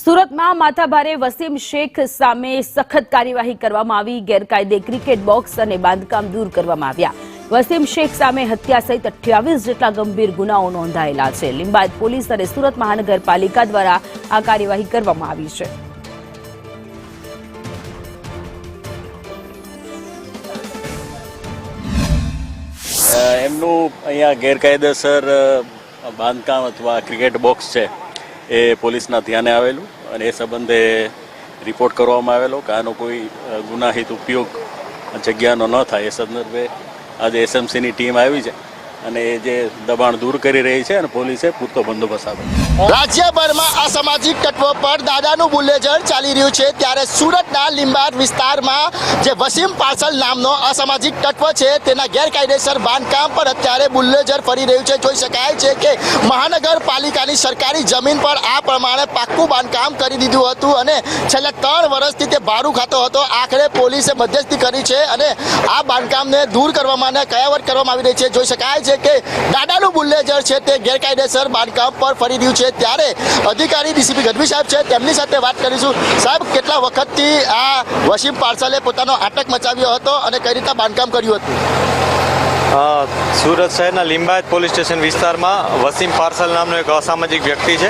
સુરતમાં માથાભારે વસીમ શેખ સામે સખત કાર્યવાહી કરવામાં આવી। ગેરકાયદે ક્રિકેટ બોક્સ અને બાંધકામ દૂર કરવામાં આવ્યા। વસીમ શેખ સામે હત્યા સહિત 28 જેટલા ગંભીર ગુનાઓ નોંધાયેલા છે। લીંબાયત પોલીસ અને સુરત મહાનગરપાલિકા દ્વારા આ કાર્યવાહી કરવામાં આવી છે। એમનું અહીંયા ગેરકાયદેસર બાંધકામ અથવા ક્રિકેટ બોક્સ છે એ પોલીસના ધ્યાને આવેલું અને એ સંબંધે રિપોર્ટ કરવામાં આવેલો કે આનો કોઈ ગુનાહિત ઉપયોગ જગ્યાનો ન થાય એ સંદર્ભે આજે એસએમસીની ટીમ આવી છે અને એ જે દબાણ દૂર કરી રહી છે અને પોલીસે પૂરતો બંદોબસ્ત આપ્યો। રાજ્યભરમાં અસામાજિક તત્વો પર દાદાનું બુલડોઝર ચાલી રહ્યું છે, ત્યારે સુરતના લીંબાયત વિસ્તારમાં જે વસીમ પાર્સલ નામનો અસામાજિક તત્વ છે તેના ગેરકાયદેસર બાંધકામ પર અત્યારે બુલડોઝર ફરી રહ્યું છે। જોઈ શકાય છે કે મહાનગરપાલિકાની સરકારી જમીન પર આ પ્રમાણે પાક્કું બાંધકામ કરી દીધું હતું અને છેલ્લા 3 વર્ષથી તે ભાડું ખાતો હતો। આખરે પોલીસે મધ્યસ્થી કરી છે અને આ બાંધકામને દૂર કરવામાં અને કયાવટ કરવામાં આવી રહી છે। જોઈ શકાય છે કે દાદાનું બુલડોઝર છે તે ગેરકાયદેસર બાંધકામ પર ફરી રહ્યું છે, ત્યારે અધિકારી ડીસીપી ગઢવી સાહેબ છે તેમની સાથે વાત કરીશું। સાહેબ, કેટલા વખતથી આ વસીમ પાર્સલે પોતાનો આતંક મચાવ્યો હતો અને કઈ રીતના બાંધકામ કર્યું હતું? સુરત શહેરના લીંબાયત પોલીસ સ્ટેશન વિસ્તારમાં વસીમ પાર્સલ નામનો એક અસામાજિક વ્યક્તિ છે,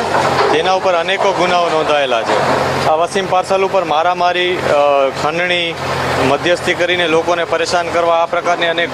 તેના ઉપર અનેકો ગુનાઓ નોંધાયેલા છે। આ વસીમ પાર્સલ ઉપર મારામારી, ખંડણી, મધ્યસ્થી કરીને લોકોને પરેશાન કરવા, આ પ્રકારની અનેક